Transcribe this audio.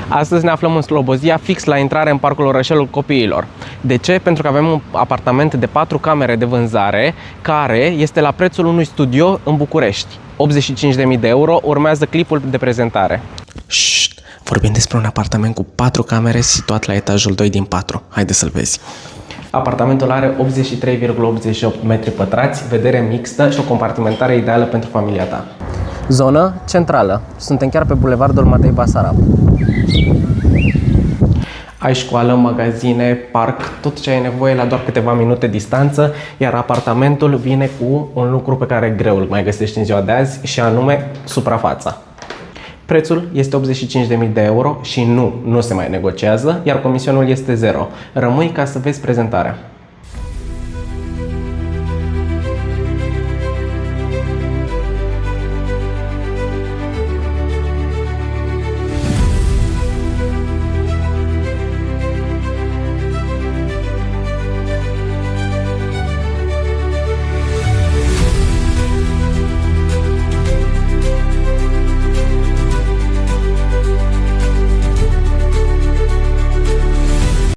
Astăzi ne aflăm în Slobozia, fix la intrare în Parcul Orășelul Copiilor. De ce? Pentru că avem un apartament de 4 camere de vânzare, care este la prețul unui studio în București. 85.000 de euro, urmează clipul de prezentare. Șt, vorbim despre un apartament cu 4 camere situat la etajul 2 din 4. Haide să-l vezi. Apartamentul are 83,88 metri pătrați, vedere mixtă și o compartimentare ideală pentru familia ta. Zonă centrală. Suntem chiar pe bulevardul Matei Basarab. Ai școală, magazine, parc, tot ce ai nevoie la doar câteva minute distanță, iar apartamentul vine cu un lucru pe care greu îl mai găsești în ziua de azi, și anume suprafața. Prețul este 85.000 de euro și nu se mai negociază, iar comisionul este 0. Rămâi ca să vezi prezentarea.